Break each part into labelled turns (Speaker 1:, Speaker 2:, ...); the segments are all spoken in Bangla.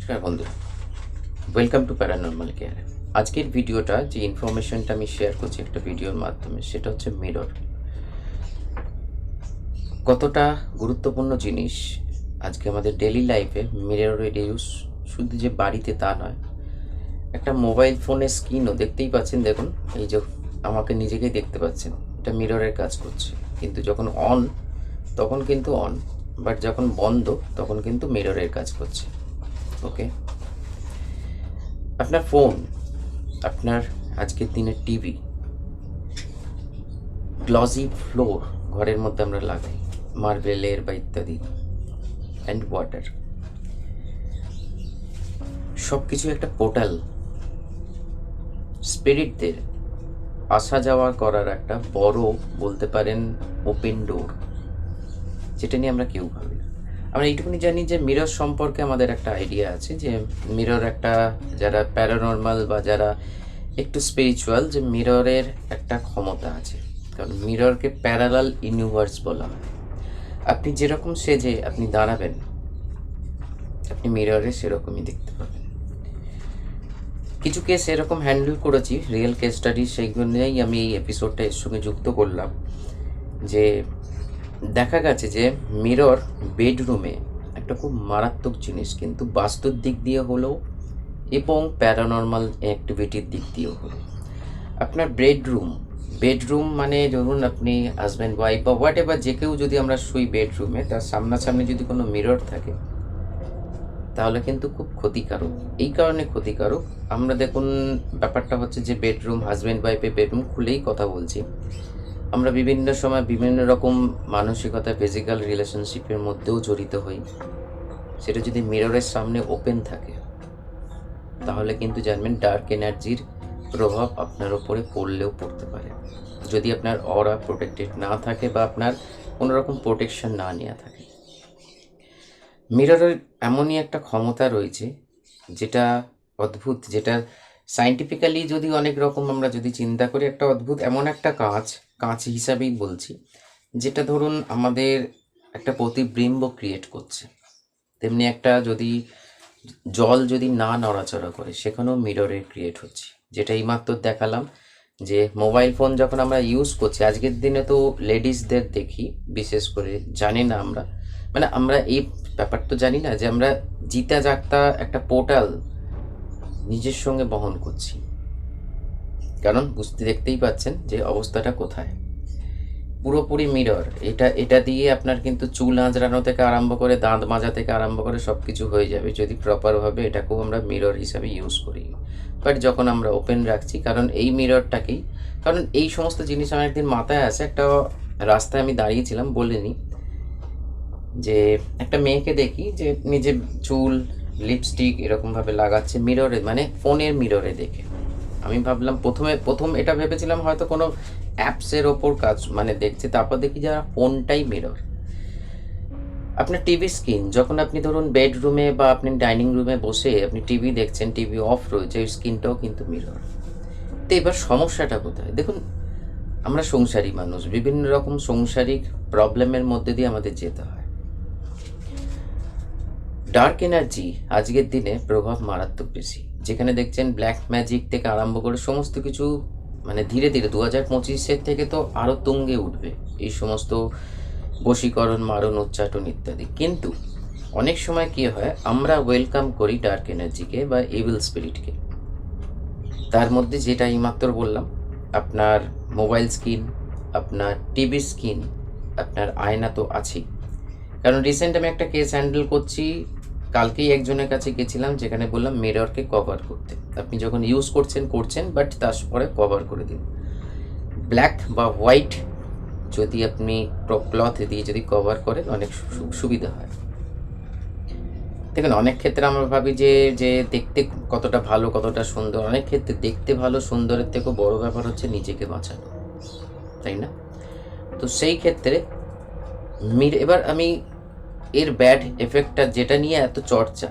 Speaker 1: নমস্কার বন্ধুরা, ওয়েলকাম টু প্যারানর্মাল কেয়ার। আজকের ভিডিওটা যে ইনফরমেশনটা আমি শেয়ার করছি একটা ভিডিওর মাধ্যমে, সেটা হচ্ছে মিরর। কতটা গুরুত্বপূর্ণ জিনিস আজকে আমাদের ডেলি লাইফে মিররের ইউজ, শুধু যে বাড়িতে তা নয়, একটা মোবাইল ফোনের স্ক্রিনও দেখতেই পাচ্ছেন। দেখুন, এই যে আমাকে নিজেকেই দেখতে পাচ্ছেন, এটা মিররের কাজ করছে। কিন্তু যখন অন তখন কিন্তু অন, বাট যখন বন্ধ তখন কিন্তু মিররের কাজ করছে। ওকে, আপনার ফোন, আপনার আজকের দিনের টিভি, গ্লসি ফ্লোর ঘরের মধ্যে আমরা লাগাই, মার্বেলের বা ইত্যাদি, অ্যান্ড ওয়াটার, সব কিছু একটা পোর্টাল, স্পিরিটদের আসা যাওয়া করার একটা বড়, বলতে পারেন, ওপেন ডোর, যেটা নিয়ে আমরা কেউ ভাবি না। আমরা এইটুকুনি জানি যে মিরর সম্পর্কে আমাদের একটা আইডিয়া আছে, যে মিরর একটা, যারা প্যারানর্মাল বা যারা একটু স্পিরিচুয়াল, যে মিররের একটা ক্ষমতা আছে। কারণ মিররকে প্যারালাল ইউনিভার্স বলা হয়। আপনি যেরকম সেজে আপনি দাঁড়াবেন, আপনি মিররে সেরকমই দেখতে পাবেন। কিছু কেস এরকম হ্যান্ডেল করেছি, রিয়েল কেস স্টাডি, সেইগুলো নিয়েই আমি এই এপিসোডটা এর সঙ্গে যুক্ত করলাম। যে দেখা গেছে যে মিরর বেডরুমে একটা খুব মারাত্মক জিনিস, কিন্তু বাস্তুর দিক দিয়ে হলেও এবং প্যারানর্মাল অ্যাক্টিভিটির দিক দিয়েও হলো। আপনার বেডরুম মানে ধরুন আপনি হাজব্যান্ড ওয়াইফ বা হোয়াট এভার, যে কেউ যদি আমরা শুই বেডরুমে, তার সামনাসামনি যদি কোনো মিরর থাকে, তাহলে কিন্তু খুব ক্ষতিকারক। এই কারণে ক্ষতিকারক, আমরা দেখুন, ব্যাপারটা হচ্ছে যে বেডরুম, হাজব্যান্ড ওয়াইফের বেডরুম খুলেই কথা বলছি, আমরা বিভিন্ন সময় বিভিন্ন রকম মানসিকতা, ফিজিক্যাল রিলেশনশিপের মধ্যেও জড়িত হই। সেটা যদি মিররের সামনে ওপেন থাকে, তাহলে কিন্তু জানবেন ডার্ক এনার্জির প্রভাব আপনার ওপরে পড়লেও পড়তে পারে, যদি আপনার অরা প্রোটেক্টেড না থাকে বা আপনার কোনো রকম প্রোটেকশন না নেওয়া থাকে। মিররের এমনই একটা ক্ষমতা রয়েছে যেটা অদ্ভুত, যেটা সায়েন্টিফিক্যালি যদি অনেক রকম আমরা যদি চিন্তা করি, একটা অদ্ভুত এমন একটা কাঁচ হিসাবেই বলছি, যেটা ধরুন আমাদের একটা প্রতিবিম্ব ক্রিয়েট করছে। তেমনি একটা যদি জল যদি না নড়াচড়া করে, সেখানেও মিররে ক্রিয়েট হচ্ছে, যেটা এইমাত্র দেখালাম। যে মোবাইল ফোন যখন আমরা ইউজ করছি আজকের দিনে, তো লেডিসদের দেখি বিশেষ করে, জানি না আমরা, মানে আমরা এই ব্যাপার তো জানি না যে আমরা জিতা জাগতা একটা পোর্টাল নিজের সঙ্গে বহন করছি। কারণ দেখতেই পাচ্ছেন যে অবস্থাটা কোথায়, পুরোপুরি মিরর। এটা দিয়ে আপনার কিন্তু চুল আঁচড়ানো থেকে আরম্ভ করে দাঁত মাজা থেকে আরম্ভ করে সব কিছু হয়ে যাবে, যদি প্রপারভাবে এটাকেও আমরা মিরর হিসাবে ইউজ করি। বাট যখন আমরা ওপেন রাখছি, কারণ এই মিররটাকেই, কারণ এই সমস্ত জিনিস আমার একদিন মাথায় আসে। একটা রাস্তায় আমি দাঁড়িয়েছিলাম, বলিনি যে একটা মেয়েকে দেখি যে নিজের চুল, লিপস্টিক এরকমভাবে লাগাচ্ছে মিররে, মানে ফোনের মিররে দেখে। আমি ভাবলাম, প্রথম এটা ভেবেছিলাম হয়তো কোনো অ্যাপসের ওপর কাজ মানে দেখছে, তারপর দেখি যারা ফোনটাই মিরর। আপনার টিভি স্ক্রিন, যখন আপনি ধরুন বেডরুমে বা আপনি ডাইনিং রুমে বসে আপনি টিভি দেখছেন, টিভি অফ রয়েছে, ওই স্ক্রিনটাও কিন্তু মিরর। তো এবার সমস্যাটা কোথায় দেখুন, আমরা সংসারী মানুষ, বিভিন্ন রকম সাংসারিক প্রবলেমের মধ্যে দিয়ে আমাদের যেতে হয়। ডার্ক এনার্জি আজকের দিনে প্রভাব মারাত্মক বেশি, যেখানে দেখছেন ব্ল্যাক ম্যাজিক থেকে আরম্ভ করে সমস্ত কিছু, মানে ধীরে ধীরে 2025-এর থেকে তো আরও তুঙ্গে উঠবে এই সমস্ত বশীকরণ, মারণ, উচ্চাটন ইত্যাদি। কিন্তু অনেক সময় কী হয়, আমরা ওয়েলকাম করি ডার্ক এনার্জিকে বা ইভিল স্পিরিটকে। তার মধ্যে যেটা এইমাত্র বললাম, আপনার মোবাইল স্ক্রিন, আপনার টিভি স্ক্রিন, আপনার আয়না তো আছেই। কারণ রিসেন্ট আমি একটা কেস হ্যান্ডেল করছি, কালকেই একজনের কাছে গেছিলাম, যেখানে বললাম মিররকে কভার করতে। আপনি যখন ইউজ করছেন, বাট তারপরে কভার করে দিন। ব্ল্যাক বা হোয়াইট যদি আপনি ক্লথ দিয়ে যদি কভার করেন, অনেক সুবিধা হয়। দেখুন, অনেক ক্ষেত্রে আমরা ভাবি যে যে দেখতে কতটা ভালো, কতটা সুন্দর। অনেক ক্ষেত্রে দেখতে ভালো, সুন্দরের থেকেও বড় ব্যাপার হচ্ছে নিজেকে বাঁচানো, তাই না? তো সেই ক্ষেত্রে এবার আমি এর ব্যাড এফেক্টটা, যেটা নিয়ে এত চর্চা,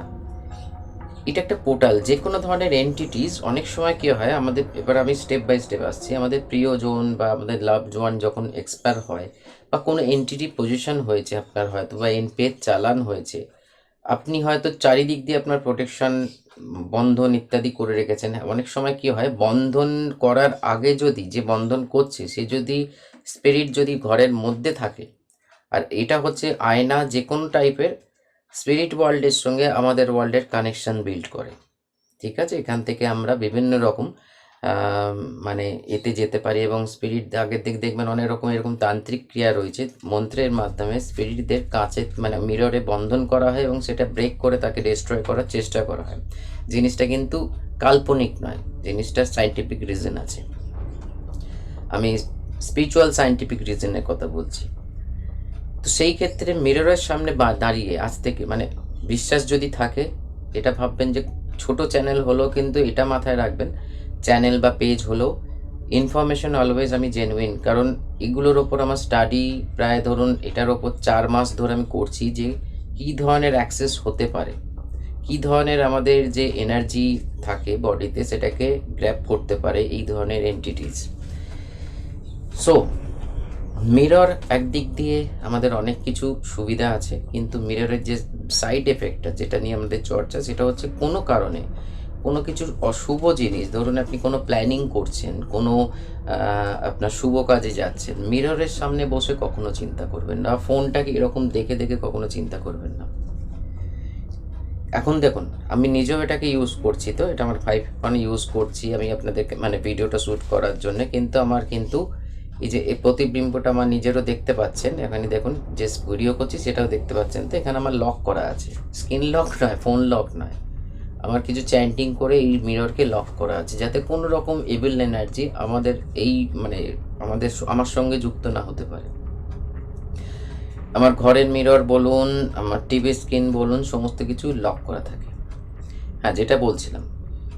Speaker 1: এটা একটা পোর্টাল। যে কোনো ধরনের এন্টিটিস অনেক সময় কী হয় আমাদের, এবার আমি স্টেপ বাই স্টেপ আসছি, আমাদের প্রিয়জন বা আমাদের লাভড ওয়ান যখন এক্সপায়ার হয়, বা কোনো এন্টিটি পজিশন হয়েছে আপনার, হয়তো বা পেজ চালান হয়েছে, আপনি হয়তো চারিদিক দিয়ে আপনার প্রোটেকশন বন্ধন ইত্যাদি করে রেখেছেন। অনেক সময় কি হয়, বন্ধন করার আগে যদি যে বন্ধন করছে সে যদি স্পিরিট যদি ঘরের মধ্যে থাকে, আর এটা হচ্ছে আয়না, যে কোনো টাইপের স্পিরিট ওয়ার্ল্ডের সঙ্গে আমাদের ওয়ার্ল্ডের কানেকশন বিল্ড করে। ঠিক আছে, এখান থেকে আমরা বিভিন্ন রকম মানে এতে যেতে পারি, এবং স্পিরিট আগের দিক দেখবেন অনেক রকম এরকম তান্ত্রিক ক্রিয়া রয়েছে, মন্ত্রের মাধ্যমে স্পিরিটদের কাছে মানে মিররে বন্ধন করা হয় এবং সেটা ব্রেক করে তাকে ডিস্ট্রয় করার চেষ্টা করা হয়। জিনিসটা কিন্তু কাল্পনিক নয়, জিনিসটার সায়েন্টিফিক রিজন আছে। আমি স্পিরিচুয়াল সায়েন্টিফিক রিজনের কথা বলছি। তো সেই ক্ষেত্রে মিররের সামনে দাঁড়িয়ে আজ থেকে মানে বিশ্বাস যদি থাকে, এটা ভাববেন যে ছোট চ্যানেল হলো, কিন্তু এটা মাথায় রাখবেন, চ্যানেল বা পেজ হলো, ইনফরমেশন অলওয়েজ আমি জেনুইন। কারণ এগুলোর ওপর আমার স্টাডি প্রায় ধরুন এটার ওপর 4 মাস ধরে আমি করছি, যে কী ধরনের অ্যাক্সেস হতে পারে, কী ধরনের আমাদের যে এনার্জি থাকে বডিতে সেটাকে গ্র্যাব করতে পারে এই ধরনের এন্টিটিস। সো মিরর একদিক দিয়ে আমাদের অনেক কিছু সুবিধা আছে, কিন্তু মিররের যে সাইড এফেক্টটা যেটা নিয়ে আমাদের চর্চা, সেটা হচ্ছে কোনো কারণে কোনো কিছুর অশুভ জিনিস, ধরুন আপনি কোনো প্ল্যানিং করছেন, কোনো আপনার শুভ কাজে যাচ্ছেন, মিররের সামনে বসে কখনো চিন্তা করবেন না, ফোনটাকে এরকম দেখে দেখে কখনো চিন্তা করবেন না। এখন দেখুন, আমি নিজেও এটাকে ইউজ করছি, তো এটা আমার 5 ফোনে ইউজ করছি আমি আপনাদেরকে মানে ভিডিওটা শ্যুট করার জন্য, কিন্তু আমার কিন্তু এই যে এই প্রতিবিম্বটা আমার নিজেরও দেখতে পাচ্ছেন, এখানে দেখুন যে ভিডিও করছি সেটাও দেখতে পাচ্ছেন, তো এখানে আমার লক করা আছে, স্ক্রিন লক নয়, ফোন লক নয়, আমার কিছু চ্যান্টিং করে এই মিররকে লক করা আছে, যাতে কোনো রকম ইভিল এনার্জি আমাদের এই মানে আমার সঙ্গে যুক্ত না হতে পারে। আমার ঘরের মিরর বলুন, আমার টিভি স্ক্রিন বলুন, সমস্ত কিছু লক করা থাকে। হ্যাঁ, যেটা বলছিলাম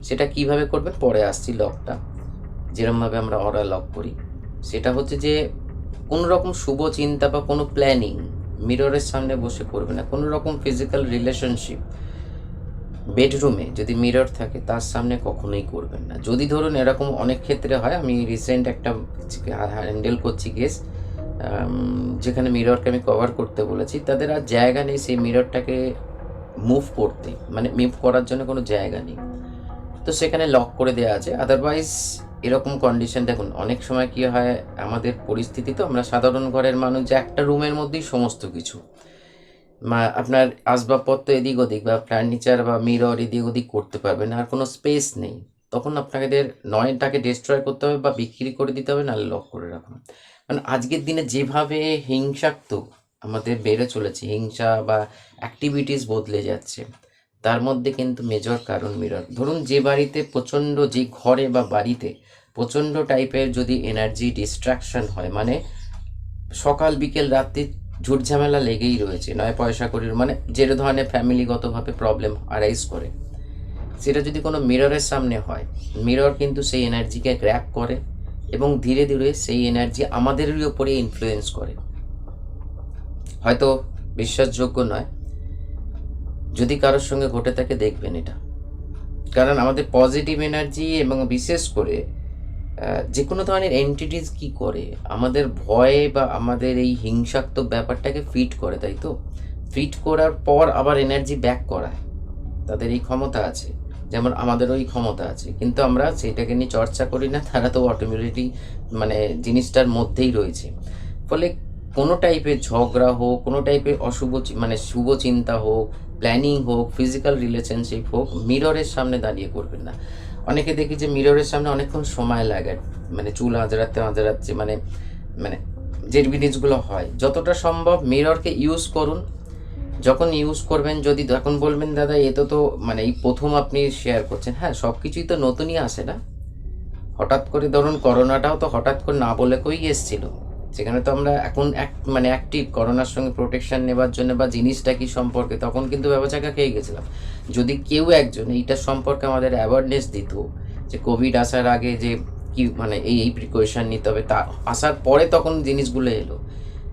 Speaker 1: সেটা কিভাবে করবেন পরে আসছি। লকটা যেরকমভাবে আমরা অরা লক করি, সেটা হচ্ছে যে কোনো রকম শুভ চিন্তা বা কোনো প্ল্যানিং মিররের সামনে বসে করবে না। কোনো রকম ফিজিক্যাল রিলেশনশিপ বেডরুমে যদি মিরর থাকে তার সামনে কখনোই করবেন না। যদি ধরুন এরকম অনেক ক্ষেত্রে হয়, আমি রিসেন্ট একটা হ্যান্ডেল করছি কেস, যেখানে মিররকে আমি কভার করতে বলেছি, তাদের আর জায়গা নেই সেই মিররটাকে মুভ করতে, মানে মুভ করার জন্য কোনো জায়গা নেই, তো সেখানে লক করে দেওয়া আছে। আদারওয়াইজ এরকম কন্ডিশন দেখুন, অনেক সময় কী হয়, আমাদের পরিস্থিতি তো আমরা সাধারণ ঘরের মানুষ, যে একটা রুমের মধ্যেই সমস্ত কিছু, আপনার আসবাবপত্র এদিক ওদিক বা ফার্নিচার বা মিরর এদিক ওদিক করতে পারবেন, আর কোনো স্পেস নেই, তখন আপনাদের নয় তাকে ডিস্ট্রয় করতে হবে বা বিক্রি করে দিতে হবে, নাহলে লক করে রাখুন। কারণ আজকের দিনে যেভাবে হিংসাত্মক আমাদের বেড়ে চলেছে, হিংসা বা অ্যাক্টিভিটিস বদলে যাচ্ছে, তার মধ্যে কিন্তু মেজর কারণ মিরর। ধরুন যে বাড়িতে প্রচণ্ড, যে ঘরে বা বাড়িতে প্রচণ্ড টাইপের যদি এনার্জি ডিস্ট্রাকশন হয়, মানে সকাল বিকেল রাত্রি ঝুটঝামেলা লেগেই রয়েছে, নয় পয়সা করির মানে যে ধরনের ফ্যামিলিগতভাবে প্রবলেম আরাইজ করে, সেটা যদি কোনো মিররের সামনে হয়, মিরর কিন্তু সেই এনার্জিকে গ্র্যাব করে এবং ধীরে ধীরে সেই এনার্জি আমাদেরই ওপরে ইনফ্লুয়েন্স করে। হয়তো বিশ্বাসযোগ্য নয়, যদি কারোর সঙ্গে ঘটে থাকে দেখবেন এটা, কারণ আমাদের পজিটিভ এনার্জি এবং বিশেষ করে যে কোনো ধরনের এন্টিটিস কি করে, আমাদের ভয় বা আমাদের এই হিংসাত্মক ব্যাপারটাকে ফিট করে, তাই তো ফিট করার পর আবার এনার্জি ব্যাক করায়, তাদের এই ক্ষমতা আছে, যেমন আমাদেরও এই ক্ষমতা আছে, কিন্তু আমরা সেটাকে নিয়ে চর্চা করি না, তারা তো অটোমেটিকলি মানে জিনিসটার মধ্যেই রয়েছে। ফলে কোনো টাইপের ঝগড়া হোক, কোনো টাইপের অশুভ মানে শুভ চিন্তা হোক, প্ল্যানিং হোক, ফিজিক্যাল রিলেশনশিপ হোক, মিররের সামনে দাঁড়িয়ে করবেন না। অনেকে দেখি যে মিররের সামনে অনেকক্ষণ সময় লাগে, মানে চুল আঁচড়াচ্ছে মানে মানে যে জিনিসগুলো হয়, যতটা সম্ভব মিররকে ইউজ করুন। যখন ইউজ করবেন, যদি তখন বলবেন দাদা এ তো মানে এই প্রথম আপনি শেয়ার করছেন, হ্যাঁ সব কিছুই তো নতুনই আসে না, হঠাৎ করে ধরুন করোনাটাও তো হঠাৎ করে না বলে কই এসেছিল, সেখানে তো আমরা এখন মানে অ্যাক্টিভ করোনার সঙ্গে প্রোটেকশন নেবার জন্য বা জিনিসটা কি সম্পর্কে তখন কিন্তু ব্যবচাকা খেয়ে গেছিলাম। যদি কেউ একজন এইটার সম্পর্কে আমাদের অ্যাওয়ারনেস দিত, যে কোভিড আসার আগে যে কি মানে এই প্রিকশন নিতে হবে, তা আসার পরে তখন জিনিসগুলো এলো,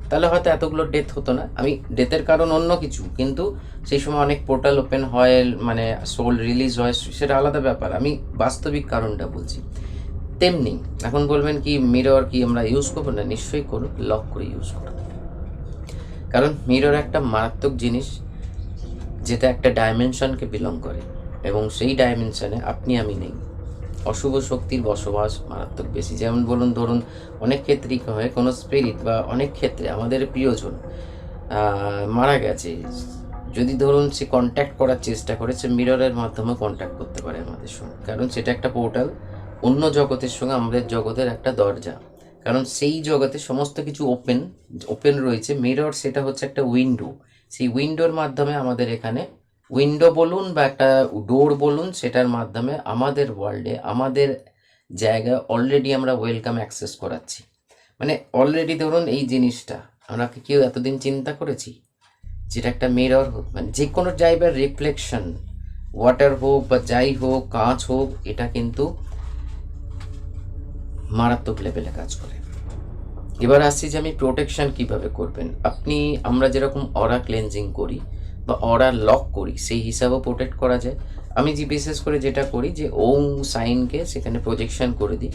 Speaker 1: তাহলে হয়তো এতগুলো ডেথ হতো না। আমি ডেথের কারণ অন্য কিছু, কিন্তু সেই সময় অনেক পোর্টাল ওপেন হয়, মানে সোল রিলিজ হয়, সেটা আলাদা ব্যাপার, আমি বাস্তবিক কারণটা বলছি। তেমনি এখন বলবেন কি মিরর কি আমরা ইউজ করবো না, নিশ্চয়ই করুন, লক করে ইউজ করুন। কারণ মিরর একটা মারাত্মক জিনিস, যেটা একটা ডাইমেনশনকে বিলং করে, এবং সেই ডাইমেনশনে আপনি আমি নেই। অশুভ শক্তির বসবাস মারাত্মক বেশি। যেমন ধরুন অনেক ক্ষেত্রেই হয় কোনো স্পিরিট বা অনেক ক্ষেত্রে আমাদের প্রিয়জন মারা গেছে, যদি ধরুন সে কন্ট্যাক্ট করার চেষ্টা করে, সে মিররের মাধ্যমে কন্ট্যাক্ট করতে পারে আমাদের সঙ্গে, কারণ সেটা একটা পোর্টাল, অন্য জগতের সঙ্গে আমাদের জগতের একটা দরজা। কারণ সেই জগতে সমস্ত কিছু ওপেন রয়েছে। মিরর সেটা হচ্ছে একটা উইন্ডো, সেই উইন্ডোর মাধ্যমে আমাদের এখানে, উইন্ডো বলুন বা একটা ডোর বলুন, সেটার মাধ্যমে আমাদের ওয়ার্ল্ডে, আমাদের জায়গায় অলরেডি আমরা ওয়েলকাম অ্যাক্সেস করাচ্ছি। মানে অলরেডি ধরুন এই জিনিসটা আমরা কি কেউ এতদিন চিন্তা করেছি, যেটা একটা মিরর হোক, মানে যে কোনো জায়গার রিফ্লেকশন, ওয়াটার হোক বা যাই হোক, কাঁচ হোক, এটা কিন্তু মারাত্মক লেভেলে কাজ করে। এবার আসছি যে আমি প্রোটেকশন কিভাবে করবেন। আমরা যেরকম অরা ক্লেনজিং করি বা অরা লক করি, সেই হিসাবেও প্রোটেক্ট করা যায়। আমি বিশেষ করে যেটা করি যে ওম সাইনকে সেখানে প্রজেকশন করে দিই।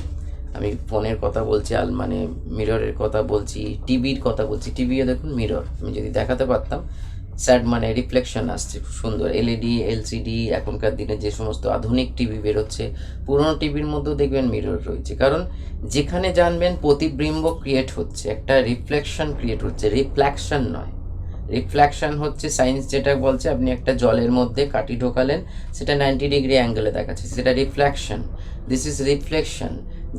Speaker 1: আমি ফোনের কথা বলছি, মানে মিররের কথা বলছি, টিভির কথা বলছি। টিভিও দেখুন মিরর, আমি যদি দেখাতে পারতাম, মানে রিফ্লেকশন আসছে খুব সুন্দর, এলইডি, এলসিডি, এখনকার দিনে যে সমস্ত আধুনিক টিভি বেরোচ্ছে, পুরোনো টিভির মধ্যেও দেখবেন মিরর রয়েছে। কারণ যেখানে জানবেন প্রতিবিম্ব ক্রিয়েট হচ্ছে, একটা রিফ্লেকশন ক্রিয়েট হচ্ছে, রিফ্লেকশন নয়। রিফ্লেকশন হচ্ছে সায়েন্স যেটা বলছে, আপনি একটা জলের মধ্যে কাঠি ঢোকালেন, সেটা 90 ডিগ্রি অ্যাঙ্গেলে দেখাচ্ছে, সেটা রিফ্লেকশন। This is reflection.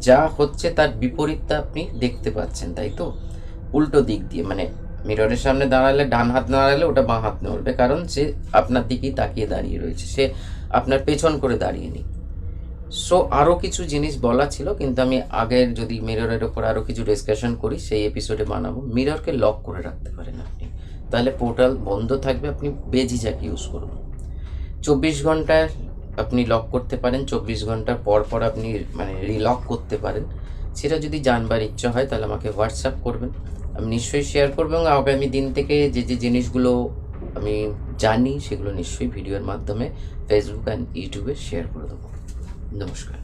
Speaker 1: যা হচ্ছে তার বিপরীতটা আপনি দেখতে পাচ্ছেন, তাই তো? উল্টো দিক দিয়ে, মানে মিররের সামনে দাঁড়ালে, ডান হাত দাঁড়ালে ওটা বাঁ হাত নড়বে, কারণ সে আপনার দিকেই তাকিয়ে দাঁড়িয়ে রয়েছে, সে আপনার পেছন করে দাঁড়িয়ে নেই। সো আরও কিছু জিনিস বলা ছিল, কিন্তু আমি আগের যদি মিররের ওপর আরও কিছু ডিসকাশন করি, সেই এপিসোডে বানাবো। মিররকে লক করে রাখতে পারেন আপনি, তাহলে পোর্টাল বন্ধ থাকবে। আপনি বেঝিঝাক ইউজ করুন। 24 ঘন্টায় আপনি লক করতে পারেন, 24 ঘন্টার পর পর আপনি মানে রিলক করতে পারেন। সেটা যদি জানবার ইচ্ছা হয় তাহলে আমাকে হোয়াটসঅ্যাপ করবেন, আমি নিশ্চয়ই শেয়ার করবো, এবং আগামী দিন থেকে যে জিনিসগুলো আমি জানি সেগুলো নিশ্চয়ই ভিডিওর মাধ্যমে ফেসবুক অ্যান্ড ইউটিউবে শেয়ার করে দেবো। নমস্কার।